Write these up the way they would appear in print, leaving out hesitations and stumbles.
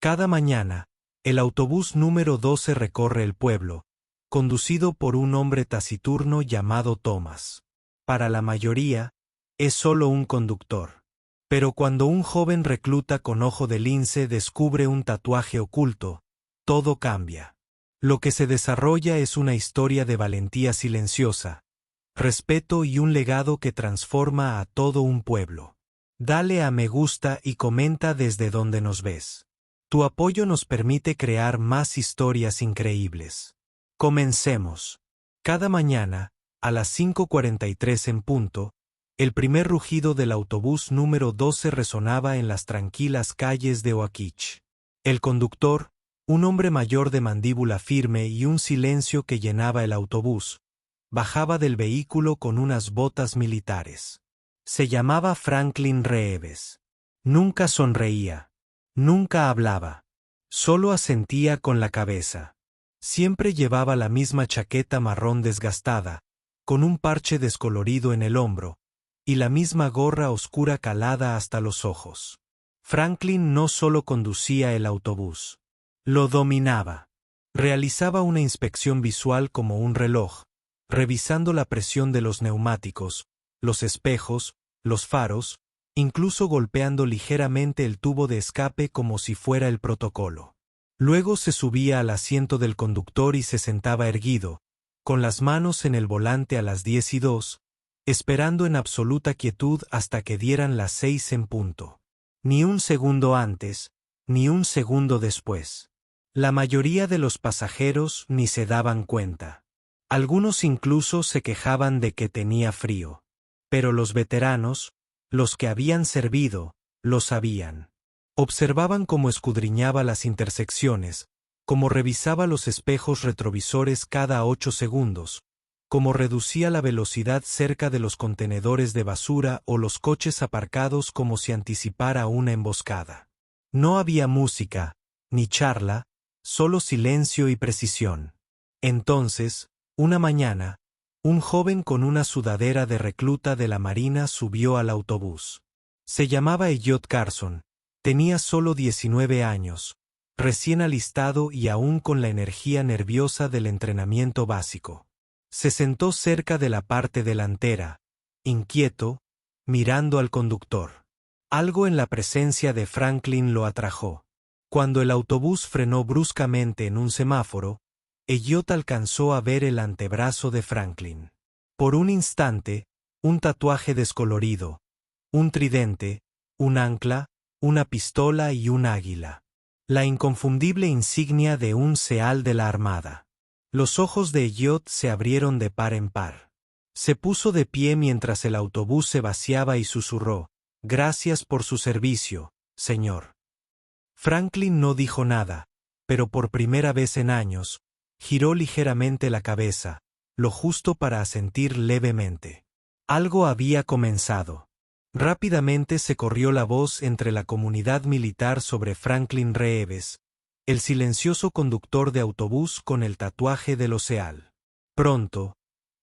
Cada mañana, el autobús número 12 recorre el pueblo, conducido por un hombre taciturno llamado Thomas. Para la mayoría, es solo un conductor. Pero cuando un joven recluta con ojo de lince descubre un tatuaje oculto, todo cambia. Lo que se desarrolla es una historia de valentía silenciosa, respeto y un legado que transforma a todo un pueblo. Dale a me gusta y comenta desde donde nos ves. Tu apoyo nos permite crear más historias increíbles. Comencemos. Cada mañana, a las 5:43 en punto, el primer rugido del autobús número 12 resonaba en las tranquilas calles de Oakich. El conductor, un hombre mayor de mandíbula firme y un silencio que llenaba el autobús, bajaba del vehículo con unas botas militares. Se llamaba Franklin Reeves. Nunca sonreía. Nunca hablaba. Solo asentía con la cabeza. Siempre llevaba la misma chaqueta marrón desgastada, con un parche descolorido en el hombro, y la misma gorra oscura calada hasta los ojos. Franklin no solo conducía el autobús. Lo dominaba. Realizaba una inspección visual como un reloj, revisando la presión de los neumáticos, los espejos, los faros, incluso golpeando ligeramente el tubo de escape como si fuera el protocolo. Luego se subía al asiento del conductor y se sentaba erguido, con las manos en el volante a las 10:02, esperando en absoluta quietud hasta que dieran las 6 en punto. Ni un segundo antes, ni un segundo después. La mayoría de los pasajeros ni se daban cuenta. Algunos incluso se quejaban de que tenía frío. Pero los veteranos, los que habían servido, lo sabían. Observaban cómo escudriñaba las intersecciones, cómo revisaba los espejos retrovisores cada 8 segundos, cómo reducía la velocidad cerca de los contenedores de basura o los coches aparcados como si anticipara una emboscada. No había música, ni charla, solo silencio y precisión. Entonces, una mañana, un joven con una sudadera de recluta de la Marina subió al autobús. Se llamaba Elliot Carson, tenía solo 19 años, recién alistado y aún con la energía nerviosa del entrenamiento básico. Se sentó cerca de la parte delantera, inquieto, mirando al conductor. Algo en la presencia de Franklin lo atrajo. Cuando el autobús frenó bruscamente en un semáforo, Elliot alcanzó a ver el antebrazo de Franklin. Por un instante, un tatuaje descolorido, un tridente, un ancla, una pistola y un águila. La inconfundible insignia de un seal de la Armada. Los ojos de Elliot se abrieron de par en par. Se puso de pie mientras el autobús se vaciaba y susurró: «Gracias por su servicio, señor». Franklin no dijo nada, pero por primera vez en años, giró ligeramente la cabeza, lo justo para asentir levemente. Algo había comenzado. Rápidamente se corrió la voz entre la comunidad militar sobre Franklin Reeves, el silencioso conductor de autobús con el tatuaje del OSEAL. Pronto,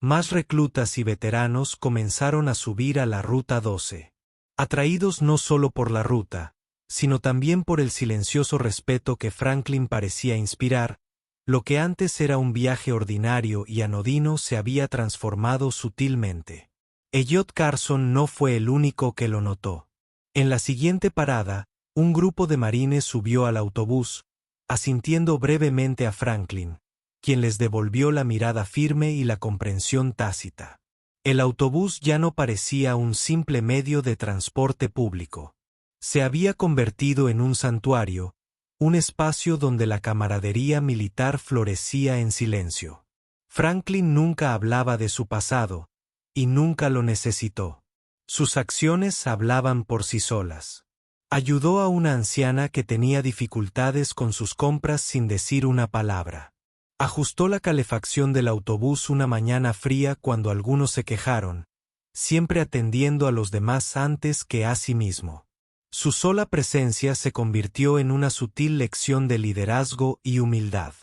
más reclutas y veteranos comenzaron a subir a la Ruta 12. Atraídos no solo por la ruta, sino también por el silencioso respeto que Franklin parecía inspirar, lo que antes era un viaje ordinario y anodino se había transformado sutilmente. Elliot Carson no fue el único que lo notó. En la siguiente parada, un grupo de marines subió al autobús, asintiendo brevemente a Franklin, quien les devolvió la mirada firme y la comprensión tácita. El autobús ya no parecía un simple medio de transporte público. Se había convertido en un santuario, un espacio donde la camaradería militar florecía en silencio. Franklin nunca hablaba de su pasado, y nunca lo necesitó. Sus acciones hablaban por sí solas. Ayudó a una anciana que tenía dificultades con sus compras sin decir una palabra. Ajustó la calefacción del autobús una mañana fría cuando algunos se quejaron, siempre atendiendo a los demás antes que a sí mismo. Su sola presencia se convirtió en una sutil lección de liderazgo y humildad.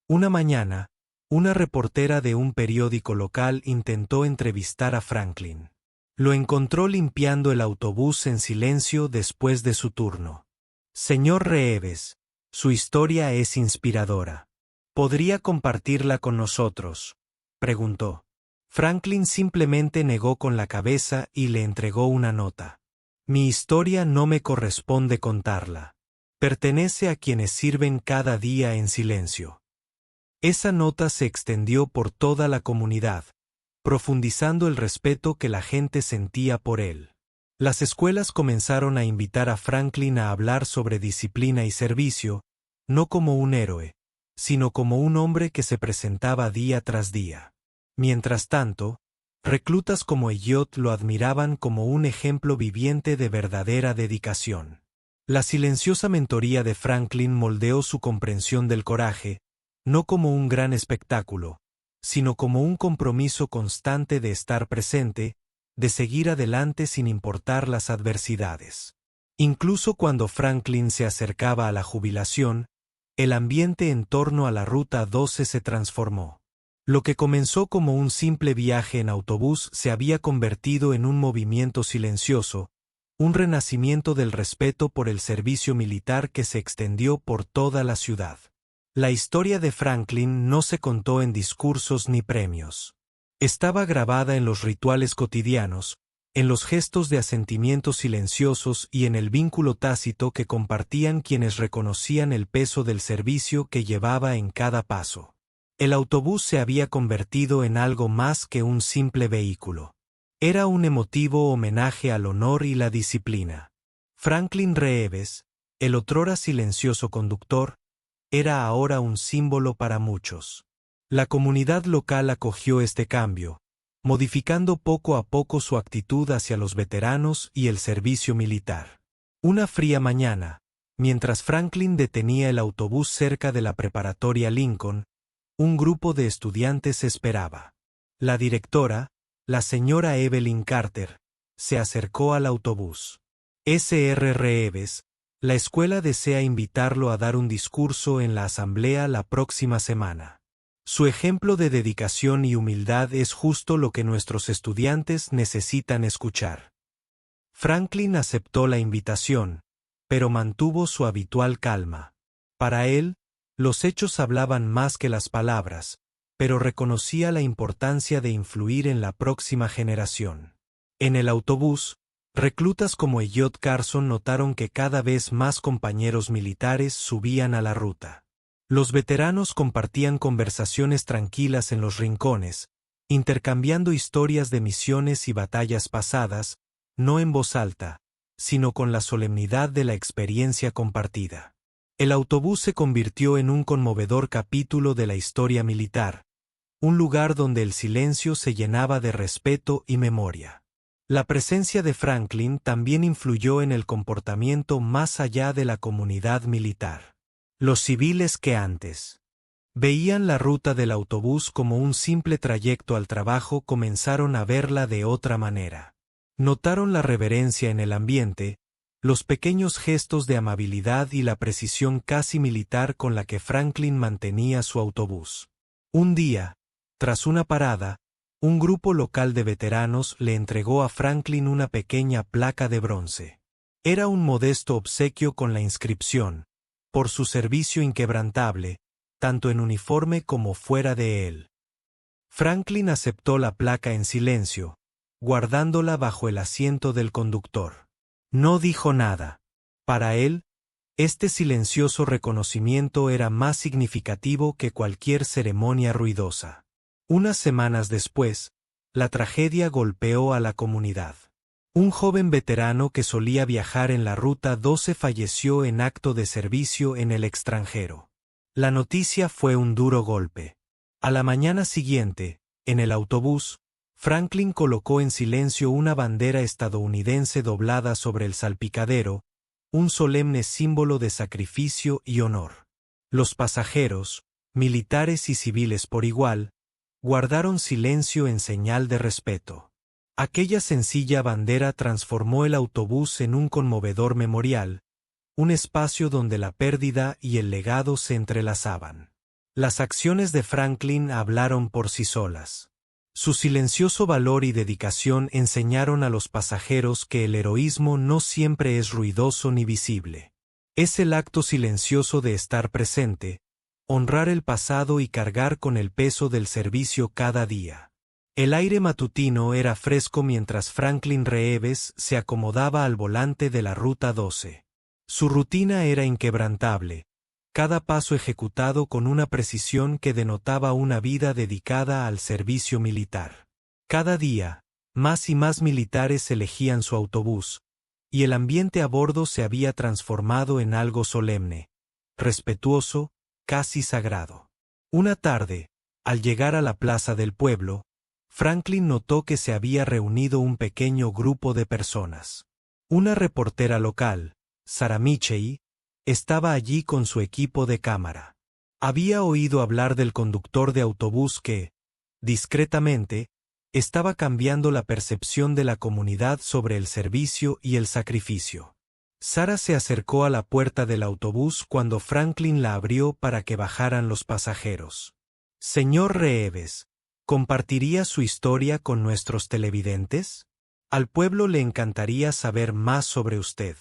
Una mañana, una reportera de un periódico local intentó entrevistar a Franklin. Lo encontró limpiando el autobús en silencio después de su turno. «Señor Reeves, Su historia es inspiradora. ¿Podría compartirla con nosotros?, preguntó. Franklin simplemente negó con la cabeza y le entregó una nota. Mi historia no me corresponde contarla. Pertenece a quienes sirven cada día en silencio. Esa nota se extendió por toda la comunidad, profundizando el respeto que la gente sentía por él. Las escuelas comenzaron a invitar a Franklin a hablar sobre disciplina y servicio, no como un héroe, sino como un hombre que se presentaba día tras día. Mientras tanto, reclutas como Elliot lo admiraban como un ejemplo viviente de verdadera dedicación. La silenciosa mentoría de Franklin moldeó su comprensión del coraje, no como un gran espectáculo, sino como un compromiso constante de estar presente, de seguir adelante sin importar las adversidades. Incluso cuando Franklin se acercaba a la jubilación, el ambiente en torno a la Ruta 12 se transformó. Lo que comenzó como un simple viaje en autobús se había convertido en un movimiento silencioso, un renacimiento del respeto por el servicio militar que se extendió por toda la ciudad. La historia de Franklin no se contó en discursos ni premios. Estaba grabada en los rituales cotidianos, en los gestos de asentimientos silenciosos y en el vínculo tácito que compartían quienes reconocían el peso del servicio que llevaba en cada paso. El autobús se había convertido en algo más que un simple vehículo. Era un emotivo homenaje al honor y la disciplina. Franklin Reeves, el otrora silencioso conductor, era ahora un símbolo para muchos. La comunidad local acogió este cambio, modificando poco a poco su actitud hacia los veteranos y el servicio militar. Una fría mañana, mientras Franklin detenía el autobús cerca de la preparatoria Lincoln, un grupo de estudiantes esperaba. La directora, la señora Evelyn Carter, se acercó al autobús. Sr. Reeves, la escuela desea invitarlo a dar un discurso en la asamblea la próxima semana. Su ejemplo de dedicación y humildad es justo lo que nuestros estudiantes necesitan escuchar. Franklin aceptó la invitación, pero mantuvo su habitual calma. Para él, los hechos hablaban más que las palabras, pero reconocía la importancia de influir en la próxima generación. En el autobús, reclutas como Elliot Carson notaron que cada vez más compañeros militares subían a la ruta. Los veteranos compartían conversaciones tranquilas en los rincones, intercambiando historias de misiones y batallas pasadas, no en voz alta, sino con la solemnidad de la experiencia compartida. El autobús se convirtió en un conmovedor capítulo de la historia militar, un lugar donde el silencio se llenaba de respeto y memoria. La presencia de Franklin también influyó en el comportamiento más allá de la comunidad militar. Los civiles que antes veían la ruta del autobús como un simple trayecto al trabajo comenzaron a verla de otra manera. Notaron la reverencia en el ambiente, los pequeños gestos de amabilidad y la precisión casi militar con la que Franklin mantenía su autobús. Un día, tras una parada, un grupo local de veteranos le entregó a Franklin una pequeña placa de bronce. Era un modesto obsequio con la inscripción: por su servicio inquebrantable, tanto en uniforme como fuera de él. Franklin aceptó la placa en silencio, guardándola bajo el asiento del conductor. No dijo nada. Para él, este silencioso reconocimiento era más significativo que cualquier ceremonia ruidosa. Unas semanas después, la tragedia golpeó a la comunidad. Un joven veterano que solía viajar en la Ruta 12 falleció en acto de servicio en el extranjero. La noticia fue un duro golpe. A la mañana siguiente, en el autobús, Franklin colocó en silencio una bandera estadounidense doblada sobre el salpicadero, un solemne símbolo de sacrificio y honor. Los pasajeros, militares y civiles por igual, guardaron silencio en señal de respeto. Aquella sencilla bandera transformó el autobús en un conmovedor memorial, un espacio donde la pérdida y el legado se entrelazaban. Las acciones de Franklin hablaron por sí solas. Su silencioso valor y dedicación enseñaron a los pasajeros que el heroísmo no siempre es ruidoso ni visible. Es el acto silencioso de estar presente, honrar el pasado y cargar con el peso del servicio cada día. El aire matutino era fresco mientras Franklin Reeves se acomodaba al volante de la Ruta 12. Su rutina era inquebrantable, cada paso ejecutado con una precisión que denotaba una vida dedicada al servicio militar. Cada día, más y más militares elegían su autobús, y el ambiente a bordo se había transformado en algo solemne, respetuoso, casi sagrado. Una tarde, al llegar a la plaza del pueblo, Franklin notó que se había reunido un pequeño grupo de personas. Una reportera local, Sarah Michey, estaba allí con su equipo de cámara. Había oído hablar del conductor de autobús que, discretamente, estaba cambiando la percepción de la comunidad sobre el servicio y el sacrificio. Sarah se acercó a la puerta del autobús cuando Franklin la abrió para que bajaran los pasajeros. Señor Reeves, ¿compartiría su historia con nuestros televidentes? Al pueblo le encantaría saber más sobre usted.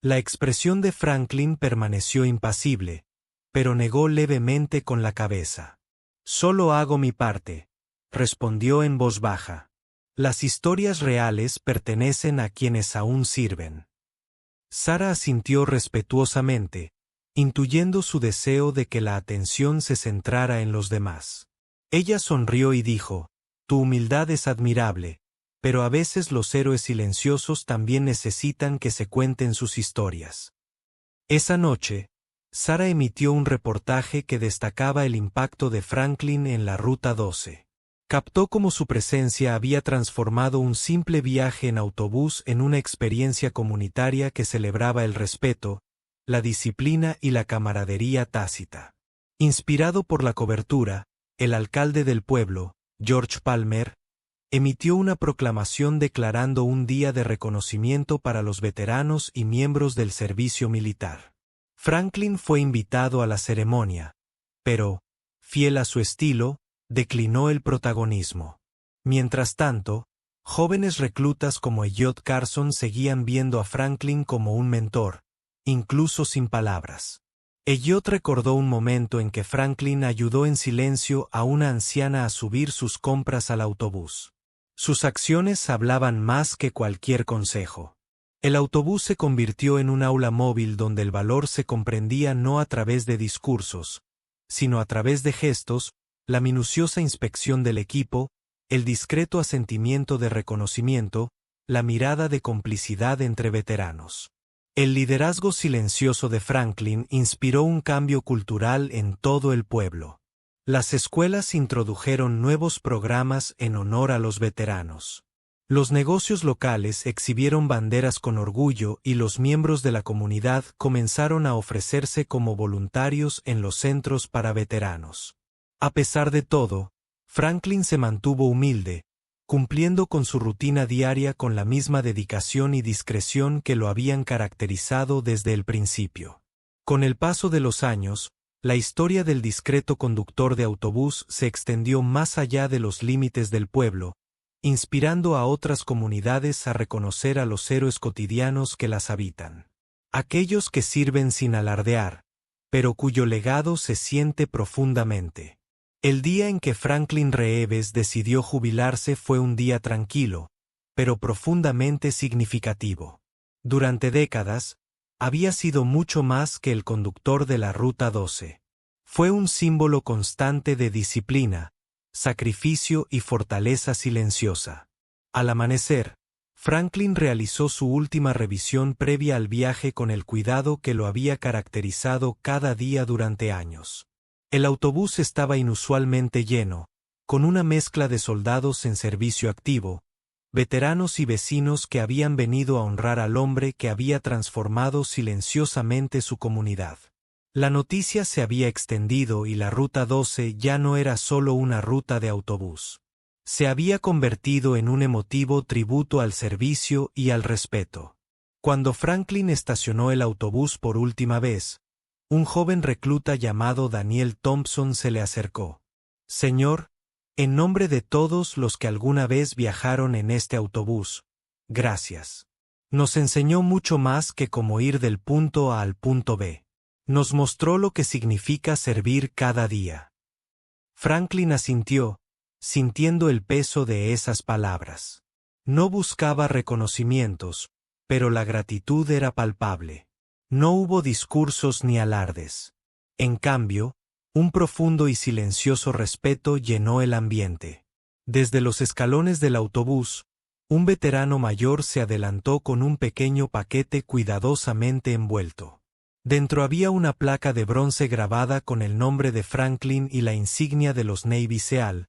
La expresión de Franklin permaneció impasible, pero negó levemente con la cabeza. Solo hago mi parte, respondió en voz baja. Las historias reales pertenecen a quienes aún sirven. Sarah asintió respetuosamente, intuyendo su deseo de que la atención se centrara en los demás. Ella sonrió y dijo, tu humildad es admirable, pero a veces los héroes silenciosos también necesitan que se cuenten sus historias. Esa noche, Sarah emitió un reportaje que destacaba el impacto de Franklin en la Ruta 12. Captó cómo su presencia había transformado un simple viaje en autobús en una experiencia comunitaria que celebraba el respeto, la disciplina y la camaradería tácita. Inspirado por la cobertura, el alcalde del pueblo, George Palmer, emitió una proclamación declarando un día de reconocimiento para los veteranos y miembros del servicio militar. Franklin fue invitado a la ceremonia, pero, fiel a su estilo, declinó el protagonismo. Mientras tanto, jóvenes reclutas como Elliot Carson seguían viendo a Franklin como un mentor, incluso sin palabras. Elliot recordó un momento en que Franklin ayudó en silencio a una anciana a subir sus compras al autobús. Sus acciones hablaban más que cualquier consejo. El autobús se convirtió en un aula móvil donde el valor se comprendía no a través de discursos, sino a través de gestos, la minuciosa inspección del equipo, el discreto asentimiento de reconocimiento, la mirada de complicidad entre veteranos. El liderazgo silencioso de Franklin inspiró un cambio cultural en todo el pueblo. Las escuelas introdujeron nuevos programas en honor a los veteranos. Los negocios locales exhibieron banderas con orgullo y los miembros de la comunidad comenzaron a ofrecerse como voluntarios en los centros para veteranos. A pesar de todo, Franklin se mantuvo humilde, cumpliendo con su rutina diaria con la misma dedicación y discreción que lo habían caracterizado desde el principio. Con el paso de los años, la historia del discreto conductor de autobús se extendió más allá de los límites del pueblo, inspirando a otras comunidades a reconocer a los héroes cotidianos que las habitan. Aquellos que sirven sin alardear, pero cuyo legado se siente profundamente. El día en que Franklin Reeves decidió jubilarse fue un día tranquilo, pero profundamente significativo. Durante décadas, había sido mucho más que el conductor de la Ruta 12. Fue un símbolo constante de disciplina, sacrificio y fortaleza silenciosa. Al amanecer, Franklin realizó su última revisión previa al viaje con el cuidado que lo había caracterizado cada día durante años. El autobús estaba inusualmente lleno, con una mezcla de soldados en servicio activo, veteranos y vecinos que habían venido a honrar al hombre que había transformado silenciosamente su comunidad. La noticia se había extendido y la Ruta 12 ya no era solo una ruta de autobús. Se había convertido en un emotivo tributo al servicio y al respeto. Cuando Franklin estacionó el autobús por última vez, un joven recluta llamado Daniel Thompson se le acercó. Señor, en nombre de todos los que alguna vez viajaron en este autobús, gracias. Nos enseñó mucho más que cómo ir del punto A al punto B. Nos mostró lo que significa servir cada día. Franklin asintió, sintiendo el peso de esas palabras. No buscaba reconocimientos, pero la gratitud era palpable. No hubo discursos ni alardes. En cambio, un profundo y silencioso respeto llenó el ambiente. Desde los escalones del autobús, un veterano mayor se adelantó con un pequeño paquete cuidadosamente envuelto. Dentro había una placa de bronce grabada con el nombre de Franklin y la insignia de los Navy SEAL,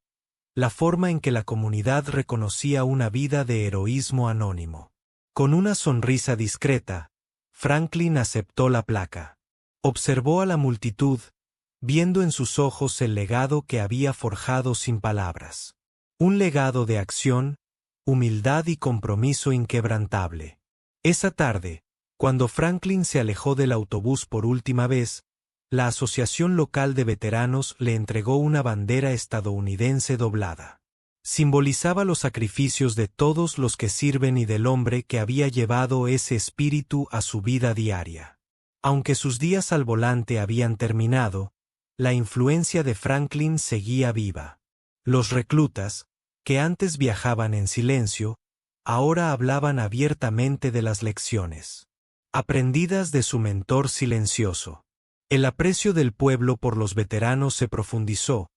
la forma en que la comunidad reconocía una vida de heroísmo anónimo. Con una sonrisa discreta, Franklin aceptó la placa. Observó a la multitud, viendo en sus ojos el legado que había forjado sin palabras. Un legado de acción, humildad y compromiso inquebrantable. Esa tarde, cuando Franklin se alejó del autobús por última vez, la Asociación Local de Veteranos le entregó una bandera estadounidense doblada. Simbolizaba los sacrificios de todos los que sirven y del hombre que había llevado ese espíritu a su vida diaria. Aunque sus días al volante habían terminado, la influencia de Franklin seguía viva. Los reclutas, que antes viajaban en silencio, ahora hablaban abiertamente de las lecciones aprendidas de su mentor silencioso. El aprecio del pueblo por los veteranos se profundizó,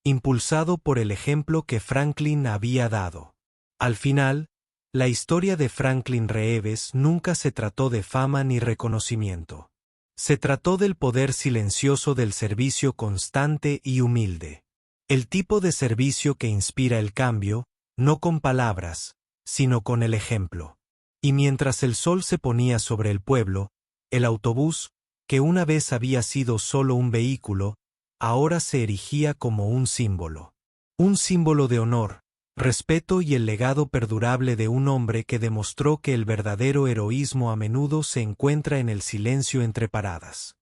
impulsado por el ejemplo que Franklin había dado. Al final, la historia de Franklin Reeves nunca se trató de fama ni reconocimiento. Se trató del poder silencioso del servicio constante y humilde. El tipo de servicio que inspira el cambio, no con palabras, sino con el ejemplo. Y mientras el sol se ponía sobre el pueblo, el autobús, que una vez había sido solo un vehículo, ahora se erigía como un símbolo. Un símbolo de honor, respeto y el legado perdurable de un hombre que demostró que el verdadero heroísmo a menudo se encuentra en el silencio entre paradas.